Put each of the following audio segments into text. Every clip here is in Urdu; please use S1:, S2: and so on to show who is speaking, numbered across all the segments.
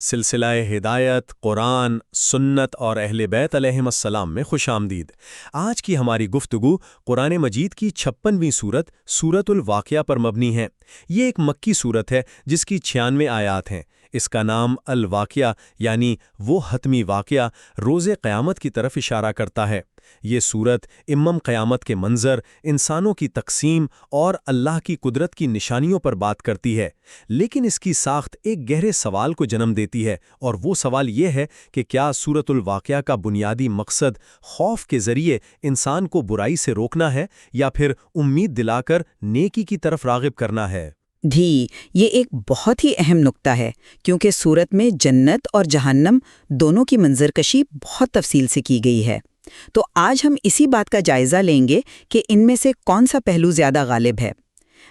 S1: سلسلہ ہدایت، قرآن، سنت اور اہل بیت علیہم السلام میں خوش آمدید۔ آج کی ہماری گفتگو قرآن مجید کی 56ویں سورت سورۃ الواقعہ پر مبنی ہے۔ یہ ایک مکی سورت ہے جس کی 96 آیات ہیں۔ اس کا نام الواقعہ یعنی وہ حتمی واقعہ روز قیامت کی طرف اشارہ کرتا ہے۔ یہ سورت قیامت کے منظر، انسانوں کی تقسیم اور اللہ کی قدرت کی نشانیوں پر بات کرتی ہے، لیکن اس کی ساخت ایک گہرے سوال کو جنم دیتی ہے، اور وہ سوال یہ ہے کہ کیا سورۃ الواقعہ کا بنیادی مقصد خوف کے ذریعے انسان کو برائی سے روکنا ہے یا پھر امید دلا کر نیکی کی طرف راغب کرنا ہے؟
S2: یہ ایک بہت ہی اہم نقطہ ہے، کیونکہ سورت میں جنت اور جہنم دونوں کی منظر کشی بہت تفصیل سے کی گئی ہے۔ تو آج ہم اسی بات کا جائزہ لیں گے کہ ان میں سے کون سا پہلو زیادہ غالب ہے۔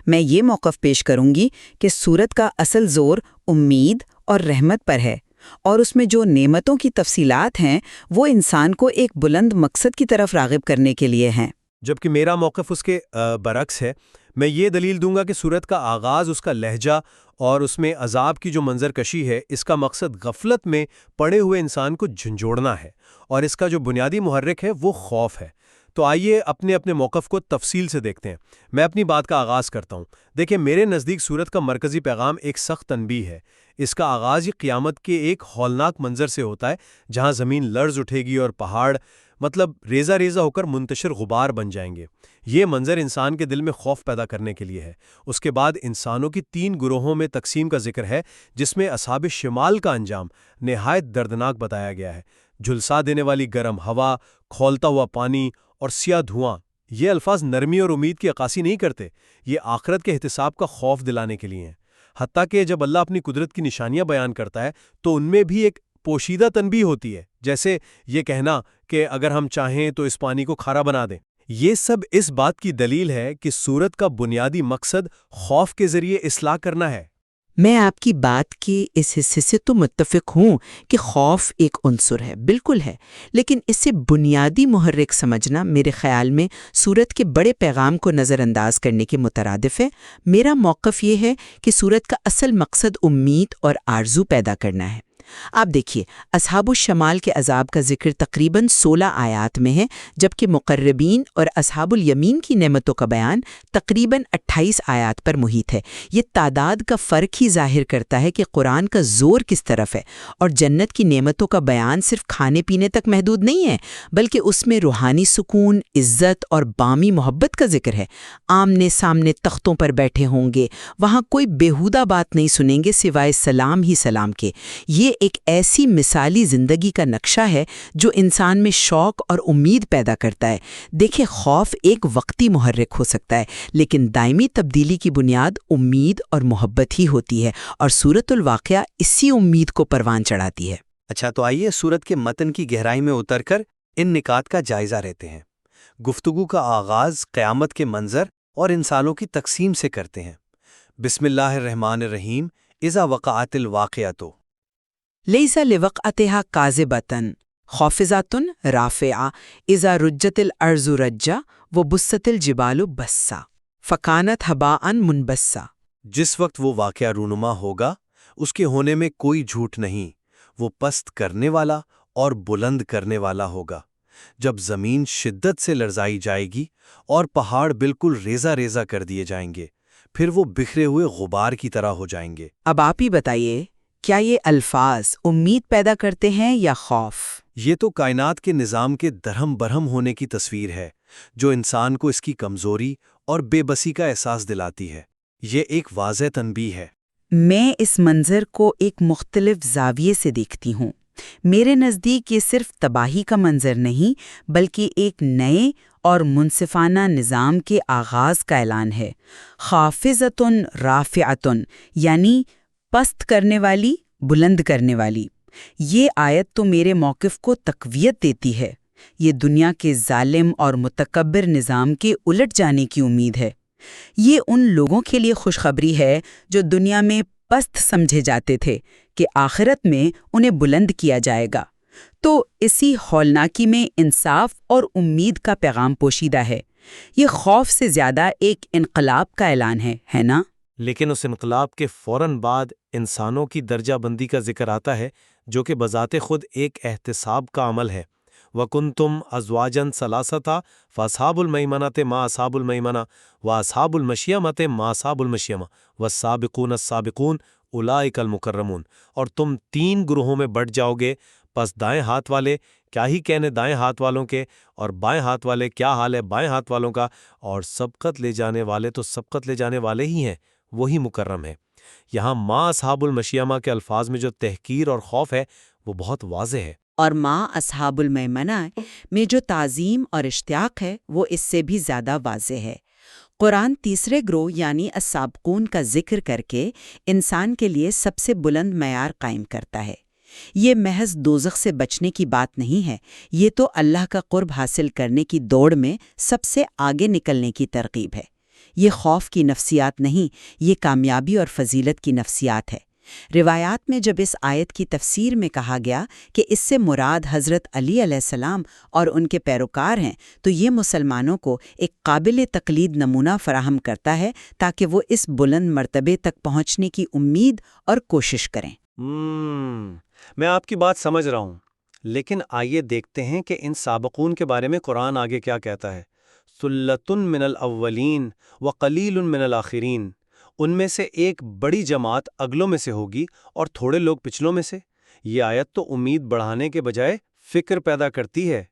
S2: میں یہ موقف پیش کروں گی کہ سورت کا اصل زور امید اور رحمت پر ہے، اور اس میں جو نعمتوں کی تفصیلات ہیں وہ انسان کو ایک بلند مقصد کی طرف راغب کرنے کے لیے ہیں۔
S1: جبکہ میرا موقف اس کے برعکس ہے۔ میں یہ دلیل دوں گا کہ سورت کا آغاز، اس کا لہجہ اور اس میں عذاب کی جو منظر کشی ہے، اس کا مقصد غفلت میں پڑے ہوئے انسان کو جھنجھوڑنا ہے، اور اس کا جو بنیادی محرک ہے وہ خوف ہے۔ تو آئیے اپنے اپنے موقف کو تفصیل سے دیکھتے ہیں۔ میں اپنی بات کا آغاز کرتا ہوں۔ دیکھیں، میرے نزدیک سورت کا مرکزی پیغام ایک سخت تنبیہ ہے۔ اس کا آغاز ہی قیامت کے ایک ہولناک منظر سے ہوتا ہے، جہاں زمین لرز اٹھے گی اور پہاڑ ریزہ ریزہ ہو کر منتشر غبار بن جائیں گے۔ یہ منظر انسان کے دل میں خوف پیدا کرنے کے لیے ہے۔ اس کے بعد انسانوں کی 3 گروہوں میں تقسیم کا ذکر ہے، جس میں اصحاب شمال کا انجام نہایت دردناک بتایا گیا ہے۔ جھلسا دینے والی گرم ہوا، کھولتا ہوا پانی اور سیاہ دھواں، یہ الفاظ نرمی اور امید کی عکاسی نہیں کرتے، یہ آخرت کے احتساب کا خوف دلانے کے لیے ہیں۔ حتیٰ کہ جب اللہ اپنی قدرت کی نشانیاں بیان کرتا ہے تو ان میں بھی ایک پوشیدہ تنبیہ ہوتی ہے، جیسے یہ کہنا کہ اگر ہم چاہیں تو اس پانی کو کھارا بنا دیں۔ یہ سب اس بات کی دلیل ہے کہ سورت کا بنیادی مقصد خوف کے ذریعے اصلاح کرنا ہے۔
S3: میں آپ کی بات کے اس حصے سے تو متفق ہوں کہ خوف ایک عنصر ہے، بالکل ہے، لیکن اس سے بنیادی محرک سمجھنا میرے خیال میں سورت کے بڑے پیغام کو نظر انداز کرنے کے مترادف ہے۔ میرا موقف یہ ہے کہ سورت کا اصل مقصد امید اور آرزو پیدا کرنا ہے۔ آپ دیکھیے، اصحاب الشمال کے عذاب کا ذکر تقریباً 16 آیات میں ہے، جبکہ مقربین اور اصحاب الیمین کی نعمتوں کا بیان تقریباً 28 آیات پر محیط ہے۔ یہ تعداد کا فرق ہی ظاہر کرتا ہے کہ قرآن کا زور کس طرف ہے، اور جنت کی نعمتوں کا بیان صرف کھانے پینے تک محدود نہیں ہے، بلکہ اس میں روحانی سکون، عزت اور بامی محبت کا ذکر ہے۔ آمنے سامنے تختوں پر بیٹھے ہوں گے، وہاں کوئی بیہودہ بات نہیں سنیں گے سوائے سلام ہی سلام کے۔ یہ ایک ایسی مثالی زندگی کا نقشہ ہے جو انسان میں شوق اور امید پیدا کرتا ہے۔ دیکھیں، خوف ایک وقتی محرک ہو سکتا ہے، لیکن دائمی تبدیلی کی بنیاد امید اور محبت ہی ہوتی ہے، اور سورۃ الواقعہ اسی امید کو پروان چڑھاتی ہے۔
S4: اچھا، تو آئیے سورت کے متن کی گہرائی میں اتر کر ان نکات کا جائزہ لیتے ہیں۔ گفتگو کا آغاز قیامت کے منظر اور انسانوں کی تقسیم سے کرتے ہیں۔ بسم اللہ الرحمن الرحیم۔ اذا وقعت الواقعۃ
S3: لیس لوقعتها کاذبۃ خافضۃ رافعہ اذا رجت الارض رجا وبست الجبال بسا فکانت ہباء منبثا۔
S4: جس وقت وہ واقعہ رونما ہوگا اس کے ہونے میں کوئی جھوٹ نہیں، وہ پست کرنے والا اور بلند کرنے والا ہوگا۔ جب زمین شدت سے لرزائی جائے گی اور پہاڑ بالکل ریزہ ریزہ کر دیے جائیں گے، پھر وہ بکھرے ہوئے غبار کی طرح ہو جائیں گے۔
S3: اب آپ ہی بتائیے، کیا یہ الفاظ امید پیدا کرتے ہیں یا خوف؟
S4: یہ تو کائنات کے نظام کے درہم برہم ہونے کی تصویر ہے، جو انسان کو اس کی کمزوری اور بے بسی کا احساس دلاتی ہے۔ یہ ایک واضح تنبیہ ہے۔
S2: میں اس منظر کو ایک مختلف زاویے سے دیکھتی ہوں۔ میرے نزدیک یہ صرف تباہی کا منظر نہیں، بلکہ ایک نئے اور منصفانہ نظام کے آغاز کا اعلان ہے۔ خافضۃ رافعۃ یعنی پست کرنے والی، بلند کرنے والی۔ یہ آیت تو میرے موقف کو تقویت دیتی ہے۔ یہ دنیا کے ظالم اور متکبر نظام کے الٹ جانے کی امید ہے۔ یہ ان لوگوں کے لیے خوشخبری ہے جو دنیا میں پست سمجھے جاتے تھے، کہ آخرت میں انہیں بلند کیا جائے گا۔ تو اسی ہولناکی میں انصاف اور امید کا پیغام پوشیدہ ہے۔ یہ خوف سے زیادہ ایک انقلاب کا اعلان ہے نا؟
S5: لیکن اس انقلاب کے فوراً بعد انسانوں کی درجہ بندی کا ذکر آتا ہے جو کہ بذات خود ایک احتساب کا عمل ہے۔ وَكُنْتُمْ أَزْوَاجًا ثَلَاثَةً فَأَصْحَابُ الْمَيْمَنَةِ مَا أَصْحَابُ الْمَيْمَنَةِ وَأَصْحَابُ الْمَشْيَمَةِ مَا أَصْحَابُ الْمَشْيَمَةِ وَالسَّابِقُونَ السَّابِقُونَ أُولَٰئِكَ الْمُقَرَّبُونَ۔ اور تم 3 گروہوں میں بٹ جاؤ گے، پس دائیں ہاتھ والے کیا ہی کہنے دائیں ہاتھ والوں کے، اور بائیں ہاتھ والے کیا حال ہے بائیں ہاتھ والوں کا، اور سبقت لے جانے والے تو سبقت لے جانے والے ہی ہیں، وہی مکرم ہے۔ یہاں ما اصحاب المشیمہ کے الفاظ میں جو تحقیر اور خوف ہے وہ بہت واضح ہے۔
S2: اور ماں اصحاب المیمنہ میں جو تعظیم اور اشتیاق ہے وہ اس سے بھی زیادہ واضح ہے۔ قرآن تیسرے گروہ یعنی السابقون کا ذکر کر کے انسان کے لیے سب سے بلند معیار قائم کرتا ہے۔ یہ محض دوزخ سے بچنے کی بات نہیں ہے، یہ تو اللہ کا قرب حاصل کرنے کی دوڑ میں سب سے آگے نکلنے کی ترغیب ہے۔ یہ خوف کی نفسیات نہیں، یہ کامیابی اور فضیلت کی نفسیات ہے۔ روایات میں جب اس آیت کی تفسیر میں کہا گیا کہ اس سے مراد حضرت علی علیہ السلام اور ان کے پیروکار ہیں، تو یہ مسلمانوں کو ایک قابل تقلید نمونہ فراہم کرتا ہے تاکہ وہ اس بلند مرتبے تک پہنچنے کی امید اور کوشش کریں۔
S1: میں آپ کی بات سمجھ رہا ہوں، لیکن آئیے دیکھتے ہیں کہ ان سابقون کے بارے میں قرآن آگے کیا کہتا ہے۔ ثُلَّةٌ مِّنَ الْأَوَّلِينَ وَقَلِيلٌ مِّنَ الْآخِرِينَ۔ ان میں سے ایک بڑی جماعت اگلوں میں سے ہوگی اور تھوڑے لوگ پچھلوں میں سے۔ یہ آیت تو امید بڑھانے کے بجائے فکر پیدا کرتی ہے۔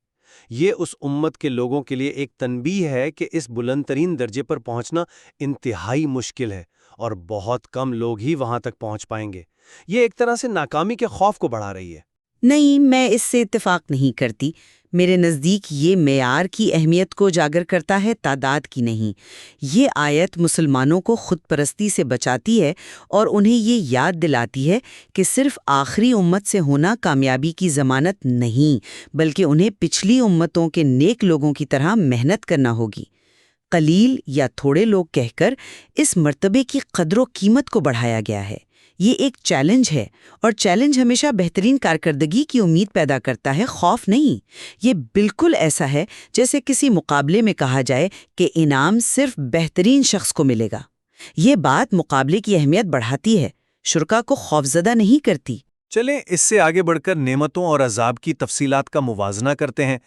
S1: یہ اس امت کے لوگوں کے لیے ایک تنبیہ ہے کہ اس بلند ترین درجے پر پہنچنا انتہائی مشکل ہے اور بہت کم لوگ ہی وہاں تک پہنچ پائیں گے۔ یہ ایک طرح سے ناکامی کے خوف کو بڑھا رہی ہے۔
S2: نہیں، میں اس سے اتفاق نہیں کرتی۔ میرے نزدیک یہ معیار کی اہمیت کو اجاگر کرتا ہے، تعداد کی نہیں۔ یہ آیت مسلمانوں کو خود پرستی سے بچاتی ہے اور انہیں یہ یاد دلاتی ہے کہ صرف آخری امت سے ہونا کامیابی کی ضمانت نہیں، بلکہ انہیں پچھلی امتوں کے نیک لوگوں کی طرح محنت کرنا ہوگی۔ قلیل یا تھوڑے لوگ کہہ کر اس مرتبے کی قدر و قیمت کو بڑھایا گیا ہے۔ یہ ایک چیلنج ہے، اور چیلنج ہمیشہ بہترین کارکردگی کی امید پیدا کرتا ہے، خوف نہیں۔ یہ بالکل ایسا ہے جیسے کسی مقابلے میں کہا جائے کہ انعام صرف بہترین شخص کو ملے گا۔ یہ بات مقابلے کی اہمیت بڑھاتی ہے، شرکا کو خوفزدہ نہیں کرتی۔
S1: چلیں اس سے آگے بڑھ کر نعمتوں اور عذاب کی تفصیلات کا موازنہ کرتے ہیں۔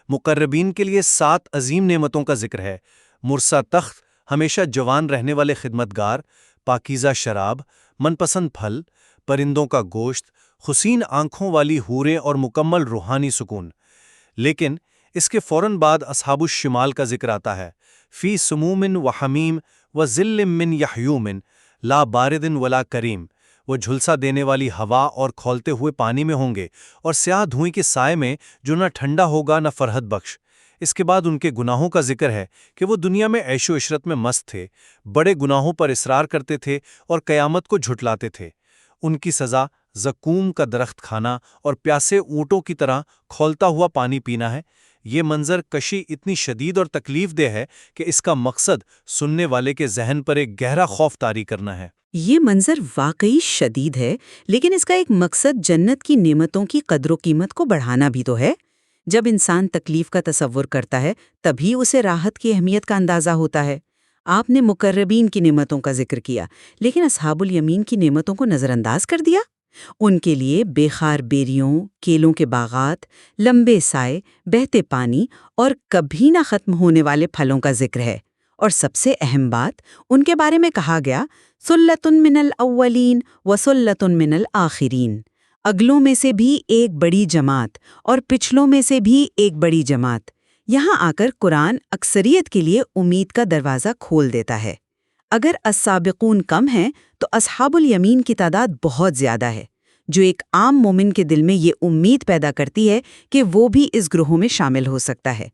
S1: مقربین کے لیے 7 عظیم نعمتوں کا ذکر ہے۔ مرصع تخت، ہمیشہ جوان رہنے والے خدمتگار، پاکیزہ شراب، من پسند پھل، پرندوں کا گوشت، حسین آنکھوں والی حوریں اور مکمل روحانی سکون۔ لیکن اس کے فوراً بعد اصحاب الشمال کا ذکر آتا ہے۔ فی سموم و حمیم و ذل من یحیوم لا بارد ولا کریم۔ وہ جھلسا دینے والی ہوا اور کھولتے ہوئے پانی میں ہوں گے، اور سیاہ دھوئیں کے سائے میں جو نہ ٹھنڈا ہوگا نہ فرحت بخش۔ اس کے بعد ان کے گناہوں کا ذکر ہے کہ وہ دنیا میں عیش و عشرت میں مست تھے، بڑے گناہوں پر اصرار کرتے تھے اور قیامت کو جھٹلاتے تھے۔ ان کی سزا زقوم کا درخت کھانا اور پیاسے اونٹوں کی طرح کھولتا ہوا پانی پینا ہے۔ یہ منظر کشی اتنی شدید اور تکلیف دہ ہے کہ اس کا مقصد سننے والے کے ذہن پر ایک گہرا خوف طاری کرنا ہے۔
S2: یہ منظر واقعی شدید ہے، لیکن اس کا ایک مقصد جنت کی نعمتوں کی قدر و قیمت کو بڑھانا بھی تو ہے۔ جب انسان تکلیف کا تصور کرتا ہے تبھی اسے راحت کی اہمیت کا اندازہ ہوتا ہے۔ آپ نے مقربین کی نعمتوں کا ذکر کیا، لیکن اصحاب الیمین کی نعمتوں کو نظر انداز کر دیا۔ ان کے لیے بے خار بیریوں، کیلوں کے باغات، لمبے سائے، بہتے پانی اور کبھی نہ ختم ہونے والے پھلوں کا ذکر ہے۔ اور سب سے اہم بات، ان کے بارے میں کہا گیا ثُلَّةٌ مِّنَ الْأَوَّلِينَ وَثُلَّةٌ مِّنَ الْآخِرِينَ۔ اگلوں میں سے بھی ایک بڑی جماعت اور پچھلوں میں سے بھی ایک بڑی جماعت۔ یہاں آ کر قرآن اکثریت کے لیے امید کا دروازہ کھول دیتا ہے۔ اگر السابقون کم ہیں تو اصحاب الیمین کی تعداد بہت زیادہ ہے، جو ایک عام مومن کے دل میں یہ امید پیدا کرتی ہے کہ وہ بھی اس گروہ میں شامل ہو سکتا ہے۔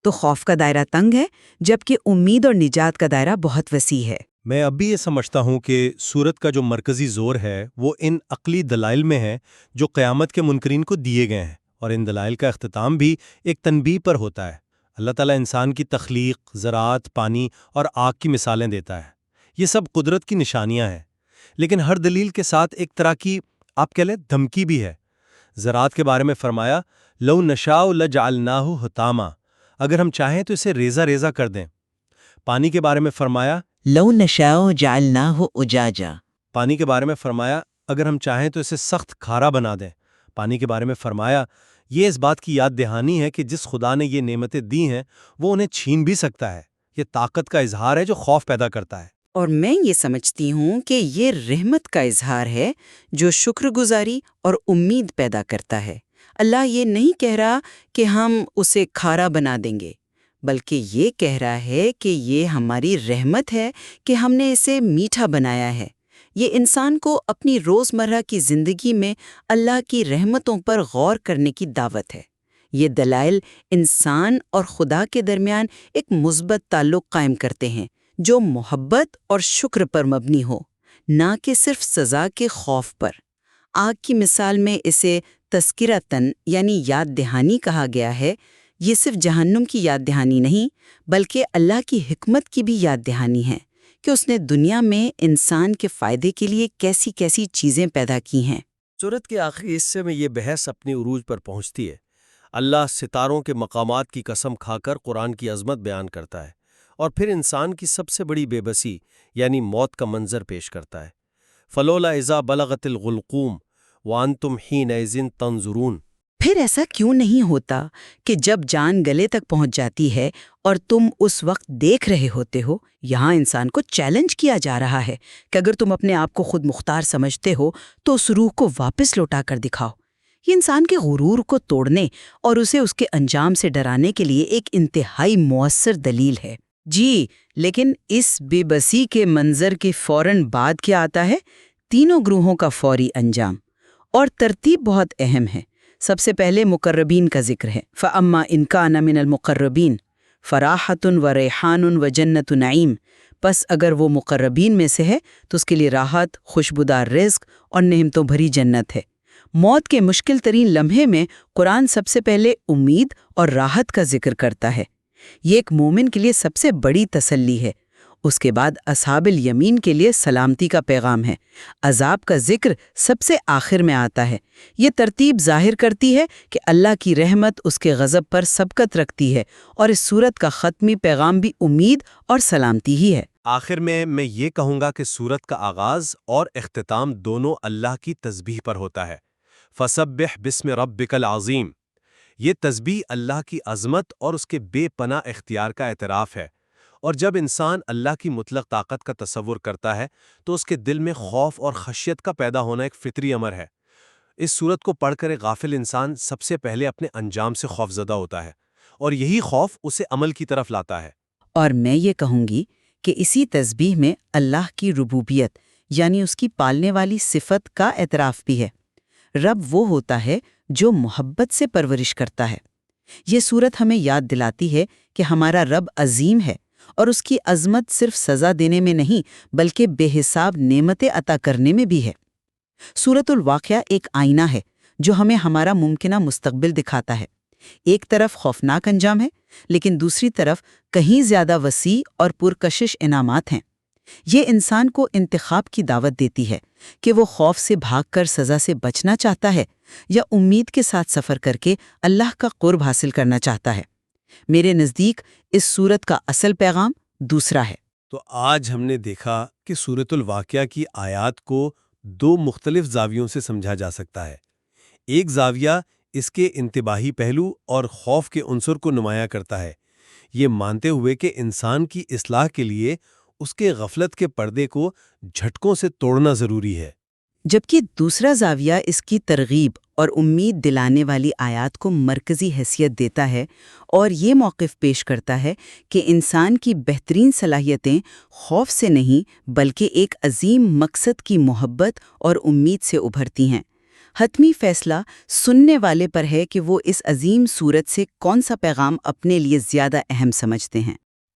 S2: تو خوف کا دائرہ تنگ ہے، جبکہ امید اور نجات کا دائرہ بہت وسیع ہے۔
S1: میں اب بھی یہ سمجھتا ہوں کہ سورت کا جو مرکزی زور ہے وہ ان عقلی دلائل میں ہے جو قیامت کے منکرین کو دیے گئے ہیں، اور ان دلائل کا اختتام بھی ایک تنبیہ پر ہوتا ہے۔ اللہ تعالیٰ انسان کی تخلیق، زراعت، پانی اور آگ کی مثالیں دیتا ہے۔ یہ سب قدرت کی نشانیاں ہیں، لیکن ہر دلیل کے ساتھ ایک طرح کی آپ کہہ لیں دھمکی بھی ہے۔ زراعت کے بارے میں فرمایا لو نشاء لجعلناہ حطاما، اگر ہم چاہیں تو اسے ریزہ ریزہ کر دیں۔ پانی کے بارے میں فرمایا
S3: لو نشاء جعلناہ اجاجا۔
S1: پانی کے بارے میں فرمایا اگر ہم چاہیں تو اسے سخت کھارا بنا دیں۔ پانی کے بارے میں فرمایا یہ اس بات کی یاد دہانی ہے کہ جس خدا نے یہ نعمتیں دی ہیں وہ انہیں چھین بھی سکتا ہے۔ یہ طاقت کا اظہار ہے جو خوف پیدا کرتا ہے۔
S2: اور میں یہ سمجھتی ہوں کہ یہ رحمت کا اظہار ہے جو شکر گزاری اور امید پیدا کرتا ہے۔ اللہ یہ نہیں کہہ رہا کہ ہم اسے کھارا بنا دیں گے، بلکہ یہ کہہ رہا ہے کہ یہ ہماری رحمت ہے کہ ہم نے اسے میٹھا بنایا ہے۔ یہ انسان کو اپنی روزمرہ کی زندگی میں اللہ کی رحمتوں پر غور کرنے کی دعوت ہے۔ یہ دلائل انسان اور خدا کے درمیان ایک مثبت تعلق قائم کرتے ہیں جو محبت اور شکر پر مبنی ہو، نہ کہ صرف سزا کے خوف پر۔ آگ کی مثال میں اسے تذکرتاً یعنی یاد دہانی کہا گیا ہے۔ یہ صرف جہنم کی یاد دہانی نہیں بلکہ اللہ کی حکمت کی بھی یاد دہانی ہے کہ اس نے دنیا میں انسان کے فائدے کے لیے کیسی کیسی چیزیں پیدا کی ہیں۔
S1: سورت کے آخری حصے میں یہ بحث اپنی عروج پر پہنچتی ہے۔ اللہ ستاروں کے مقامات کی قسم کھا کر قرآن کی عظمت بیان کرتا ہے اور پھر انسان کی سب سے بڑی بے بسی یعنی موت کا منظر پیش کرتا ہے۔ فلولا اذا بلغت الغلقوم وانتم حینئذ تنظرون۔
S2: پھر ایسا کیوں نہیں ہوتا کہ جب جان گلے تک پہنچ جاتی ہے اور تم اس وقت دیکھ رہے ہوتے ہو؟ یہاں انسان کو چیلنج کیا جا رہا ہے کہ اگر تم اپنے آپ کو خود مختار سمجھتے ہو تو اس روح کو واپس لوٹا کر دکھاؤ۔ یہ انسان کے غرور کو توڑنے اور اسے اس کے انجام سے ڈرانے کے لیے ایک انتہائی مؤثر دلیل ہے۔ جی، لیکن اس بے بسی کے منظر کے فوراً بعد کیا آتا ہے؟ تینوں گروہوں کا فوری انجام، اور ترتیب بہت اہم ہے۔ سب سے پہلے مقربین کا ذکر ہے۔ فَأَمَّا إِن كَانَ مِنَ الْمُقَرَّبِينَ فَرَاحَةٌ وَرَيْحَانٌ وَجَنَّةُ نَعِيم۔ پس اگر وہ مقربین میں سے ہے تو اس کے لیے راحت، خوشبودار رزق اور نعمتوں بھری جنت ہے۔ موت کے مشکل ترین لمحے میں قرآن سب سے پہلے امید اور راحت کا ذکر کرتا ہے۔ یہ ایک مومن کے لیے سب سے بڑی تسلی ہے۔ اس کے بعد اصحاب الیمین کے لیے سلامتی کا پیغام ہے۔ عذاب کا ذکر سب سے آخر میں آتا ہے۔ یہ ترتیب ظاہر کرتی ہے کہ اللہ کی رحمت اس کے غضب پر سبقت رکھتی ہے، اور اس سورت کا ختمی پیغام بھی امید اور سلامتی ہی ہے۔
S1: آخر میں یہ کہوں گا کہ سورت کا آغاز اور اختتام دونوں اللہ کی تسبیح پر ہوتا ہے۔ فَسَبِّحْ بِاسْمِ رَبِّكَ الْعَظِيمِ۔ یہ تسبیح اللہ کی عظمت اور اس کے بے پناہ اختیار کا اعتراف ہے، اور جب انسان اللہ کی مطلق طاقت کا تصور کرتا ہے تو اس کے دل میں خوف اور خشیت کا پیدا ہونا ایک فطری امر ہے۔ اس سورت کو پڑھ کر ایک غافل انسان سب سے پہلے اپنے انجام سے خوفزدہ ہوتا ہے، اور یہی خوف اسے عمل کی طرف لاتا ہے۔
S2: اور میں یہ کہوں گی کہ اسی تسبیح میں اللہ کی ربوبیت یعنی اس کی پالنے والی صفت کا اعتراف بھی ہے۔ رب وہ ہوتا ہے جو محبت سے پرورش کرتا ہے۔ یہ سورت ہمیں یاد دلاتی ہے کہ ہمارا رب عظیم ہے، اور اس کی عظمت صرف سزا دینے میں نہیں بلکہ بے حساب نعمتیں عطا کرنے میں بھی ہے۔ سورۃ الواقعہ ایک آئینہ ہے جو ہمیں ہمارا ممکنہ مستقبل دکھاتا ہے۔ ایک طرف خوفناک انجام ہے، لیکن دوسری طرف کہیں زیادہ وسیع اور پرکشش انعامات ہیں۔ یہ انسان کو انتخاب کی دعوت دیتی ہے کہ وہ خوف سے بھاگ کر سزا سے بچنا چاہتا ہے یا امید کے ساتھ سفر کر کے اللہ کا قرب حاصل کرنا چاہتا ہے۔ میرے نزدیک اس سورت کا اصل پیغام دوسرا ہے۔
S1: تو آج ہم نے دیکھا کہ سورۃ الواقعہ کی آیات کو دو مختلف زاویوں سے سمجھا جا سکتا ہے۔ ایک زاویہ اس کے انتباہی پہلو اور خوف کے عنصر کو نمایاں کرتا ہے، یہ مانتے ہوئے کہ انسان کی اصلاح کے لیے اس کے غفلت کے پردے کو جھٹکوں سے توڑنا ضروری ہے۔
S2: جبکہ دوسرا زاویہ اس کی ترغیب اور امید دلانے والی آیات کو مرکزی حیثیت دیتا ہے، اور یہ موقف پیش کرتا ہے کہ انسان کی بہترین صلاحیتیں خوف سے نہیں بلکہ ایک عظیم مقصد کی محبت اور امید سے ابھرتی ہیں۔ حتمی فیصلہ سننے والے پر ہے کہ وہ اس عظیم صورت سے کون سا پیغام اپنے لیے زیادہ اہم سمجھتے ہیں۔